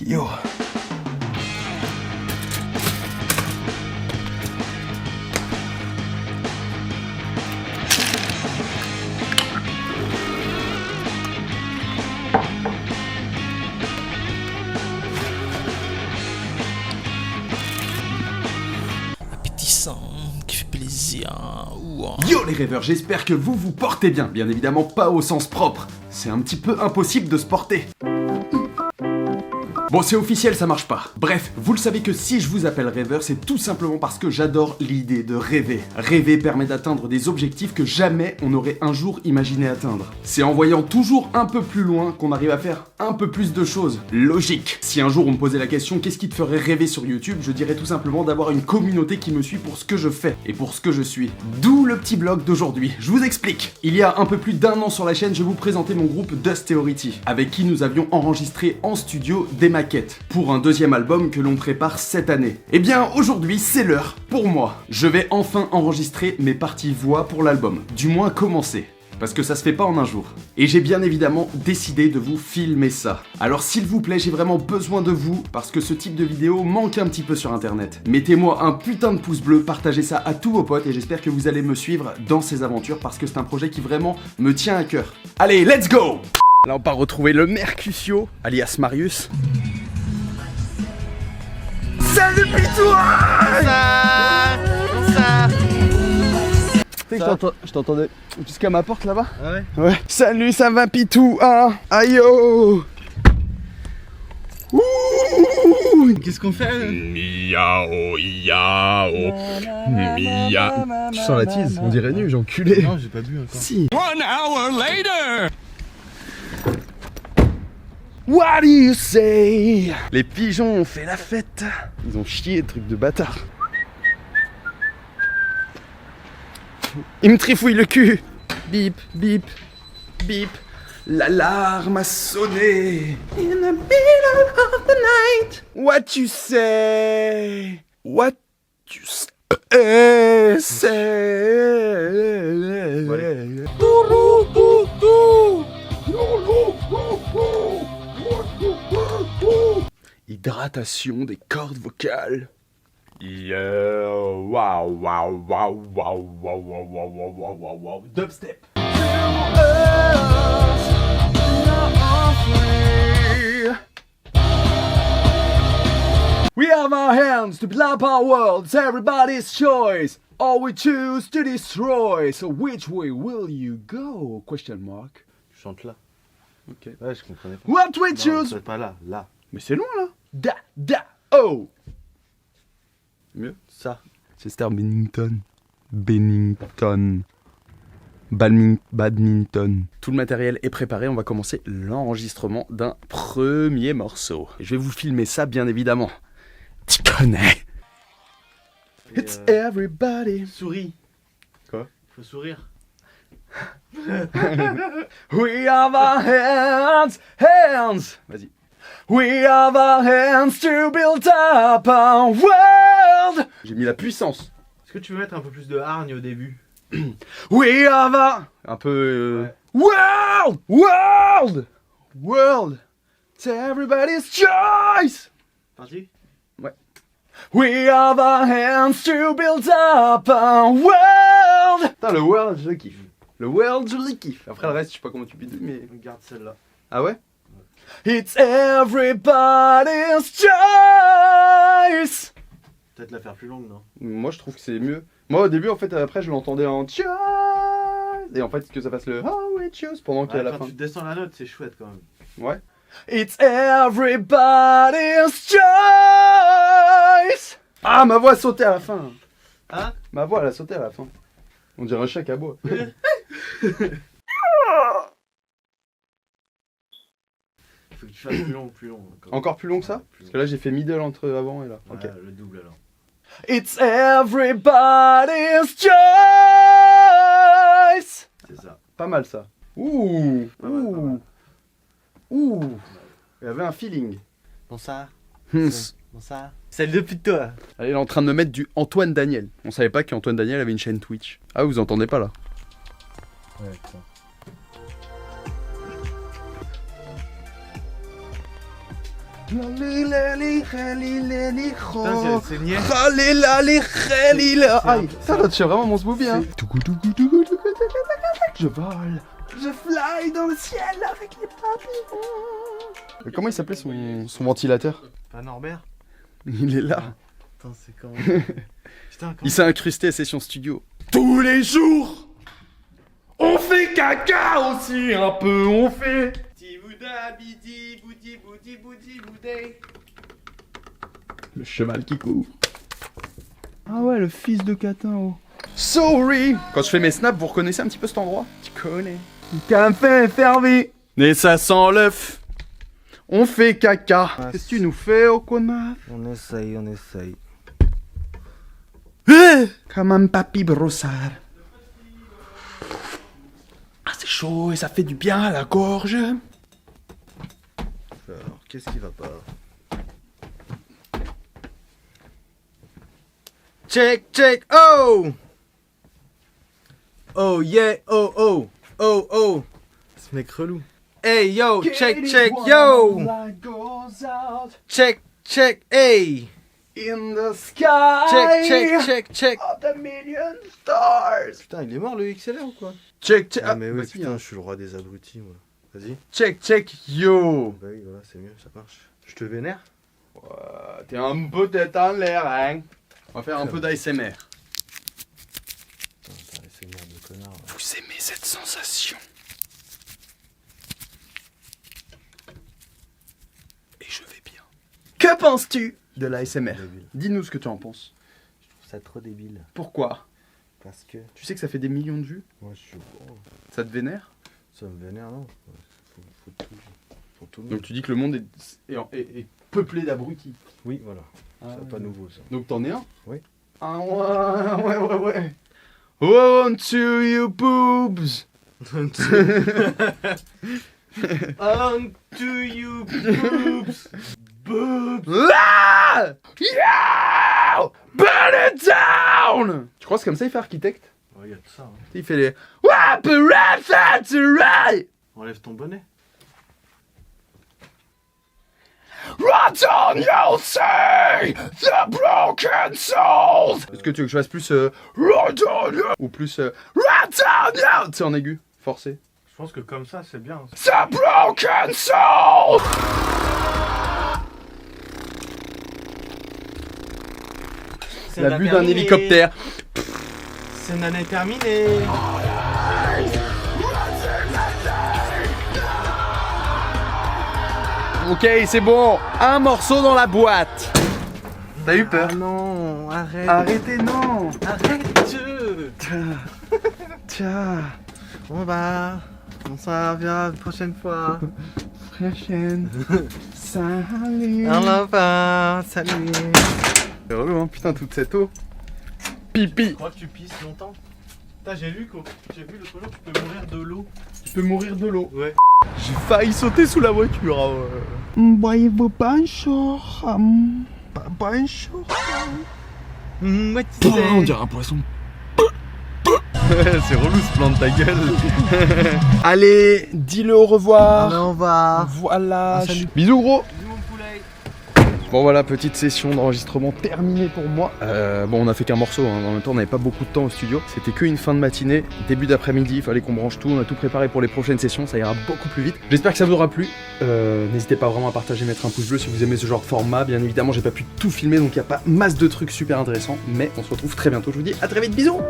Yo. Appétissant, qui fait plaisir. Ouah. Yo les rêveurs, j'espère que vous vous portez bien. Bien évidemment pas au sens propre. C'est un petit peu impossible de se porter. Bon, c'est officiel, ça marche pas. Bref, vous le savez que si je vous appelle rêveur, c'est tout simplement parce que j'adore l'idée de rêver. Rêver permet d'atteindre des objectifs que jamais on n'aurait un jour imaginé atteindre. C'est en voyant toujours un peu plus loin qu'on arrive à faire un peu plus de choses. Logique. Si un jour on me posait la question qu'est-ce qui te ferait rêver sur YouTube, je dirais tout simplement d'avoir une communauté qui me suit pour ce que je fais et pour ce que je suis. D'où le petit blog d'aujourd'hui. Je vous explique. Il y a un peu plus d'1 an sur la chaîne, je vous présentais mon groupe Dust Theority, avec qui nous avions enregistré en studio des maquettes pour un deuxième album que l'on prépare cette année. Et bien aujourd'hui c'est l'heure pour moi. Je vais enfin enregistrer mes parties voix pour l'album, du moins commencer. Parce que ça se fait pas en un jour. Et j'ai bien évidemment décidé de vous filmer ça. Alors s'il vous plaît, j'ai vraiment besoin de vous, parce que ce type de vidéo manque un petit peu sur internet. Mettez-moi un putain de pouce bleu, partagez ça à tous vos potes, et j'espère que vous allez me suivre dans ces aventures, parce que c'est un projet qui vraiment me tient à cœur. Allez, let's go! Là on part retrouver le Mercutio, alias Marius. Salut Pitou! Je t'entendais jusqu'à ma porte là-bas. Ah ouais? Ouais. Salut, ça va Pitou? Ah, aïe oh. Ouh. Qu'est-ce qu'on fait? Miao, iao, mia. Tu sens la tease? On dirait nu, j'ai enculé. Non, j'ai pas bu encore. Si. 1 hour later. What do you say? Les pigeons ont fait la fête. Ils ont chié, truc de bâtard. Il me trifouille le cul. Bip, bip, bip. L'alarme a sonné. In the middle of the night. What you say? What you say? Hydratation des cordes vocales. Yo, wow, wow, wow, wow, wow, wow, wow, wow, wow, wow, dubstep. We have our hands to build up our world, it's everybody's choice. All we choose to destroy. So which way will you go? Question mark. Tu chantes là. Ok. Ouais, je comprenais pas. What we Non, choose? c'est pas là, là. Mais c'est loin là. Da, da, oh. Mieux. Ça. Chester Bennington. Badminton. Tout le matériel est préparé, on va commencer l'enregistrement d'un premier morceau. Je vais vous filmer ça bien évidemment. Tu connais. Et It's everybody. souris. Quoi? Faut sourire. We have our hands. Vas-y. We have our hands to build up our world. J'ai mis la puissance. Est-ce que tu veux mettre un peu plus de hargne au début? We have our... Un peu... Ouais. World. It's everybody's choice. Parti? Ouais. We have our hands to build up our world. Putain, le world, je le kiffe. Le world, je le kiffe. Après, le reste, je sais pas comment tu pides, mais... Regarde celle-là. Ah ouais? It's everybody's choice. Peut-être la faire plus longue, non? Moi, je trouve que c'est mieux. Moi, au début, en fait, après, je l'entendais en choice. Et en fait, que ça fasse le oh we choose pendant qu'à la Quand fin. tu descends la note, c'est chouette quand même. Ouais. It's everybody's choice. Ah, ma voix a sauté à la fin. Hein? Ma voix, elle a sauté à la fin. On dirait un chat à bois. Faut que tu fasses plus long, plus long. Encore plus long que ça? Plus Parce long. que là, j'ai fait middle entre avant et là. Ouais, Ok. le double alors. It's everybody's choice. C'est ça. Pas mal ça. Ouh. Pas mal, pas mal. Ouh. Il y avait un feeling. Bonsoir. Hmm. Bonsoir. Salut depuis toi. Elle est en train de me mettre du Antoine Daniel. On savait pas qu'Antoine Daniel avait une chaîne Twitch. Ah, vous entendez pas là? Ouais, putain. Putain, c'est niais. Aïe, ça tient vraiment mon smoothie, hein. Je vole, je fly dans le ciel avec les papillons. Comment il s'appelait son ventilateur? Pas Norbert. Il est là. Putain, c'est comment. Putain, Il s'est incrusté à Session Studio. Tous les jours, on fait caca aussi un peu, on fait. Le cheval qui court. Ah ouais, le fils de Catin, oh. Sorry. Quand je fais mes snaps, vous reconnaissez un petit peu cet endroit? Tu connais. Café fermé. Et ça sent l'œuf. On fait caca. Ah, Qu'est-ce que tu nous fais, au connard? On essaye, on essaye. Comme un papy brossard. Ah, c'est chaud et ça fait du bien à la gorge. Alors, qu'est-ce qui va pas? Check, check, oh! Oh yeah, oh oh, oh oh! Ce mec relou. Hey yo, check, check, yo! Check, check, hey! In the sky. Check, check, check, check! Of the million stars. Putain, il est mort le XLR ou quoi? Check, check. Ah mais oui, vas-y, putain, hein. je suis le roi des abrutis, moi. Vas-y. Check, check, yo. Bah oui, voilà, c'est mieux, ça marche. Je te vénère? T'es un peu tête en l'air, hein. On va faire un peu d'ASMR. Putain, c'est merde de connard. Ouais. Vous aimez cette sensation? Et je vais bien. Que penses-tu de l'ASMR? Débile. Dis-nous ce que tu en penses. Je trouve ça trop débile. Pourquoi? Parce que. Tu sais que ça fait des millions de vues? Moi, je suis. Oh, Ça te vénère? ça me vénère, non? Faut tout. Faut tout. Donc tu dis que le monde est peuplé d'abrutis. Oui, voilà. C'est pas nouveau ça. Donc t'en es un? Oui. Ah ouais. On to you boobs. On to you boobs. Boobs. Ah! Yeah! Burn it down! Tu crois que c'est comme ça il fait architecte? Ouais, y'a tout ça. Hein. Il fait les right. Enlève ton bonnet. What on you say? The broken souls. Est-ce que tu veux que je fasse plus right on you ou plus right on you? Tu sais en aigu, forcé. Je pense que comme ça, c'est bien. The broken souls. La vue d'un hélicoptère. C'est une année terminée. Ok, c'est bon. Un morceau dans la boîte. T'as eu peur? Ah non, arrête. Arrêtez, non. Arrête. Tiens. On s'en revient une prochaine fois. Prochaine. Salut. On va, salut. C'est relou, hein, putain, toute cette eau. Pipi. Je crois que tu pisses longtemps. Putain, j'ai vu l'autre jour, tu peux mourir de l'eau. Tu peux mourir de l'eau. Ouais. J'ai failli sauter sous la voiture. Voyez-vous pas un short? Pas un short. Moi, tu sais. On dirait un poisson. C'est relou ce plan de ta gueule. Allez, dis-le au revoir. Allez, on va. Voilà. Ah, salut. Bisous gros. Bisous, mon poulet. Bon voilà, petite session d'enregistrement terminée pour moi. Bon, on a fait qu'un morceau, hein. En même temps on n'avait pas beaucoup de temps au studio. C'était qu'une fin de matinée, début d'après-midi, il fallait qu'on branche tout, on a tout préparé pour les prochaines sessions, ça ira beaucoup plus vite. J'espère que ça vous aura plu. N'hésitez pas vraiment à partager, mettre un pouce bleu si vous aimez ce genre de format. Bien évidemment, j'ai pas pu tout filmer, donc il n'y a pas masse de trucs super intéressants. Mais on se retrouve très bientôt, je vous dis à très vite, bisous.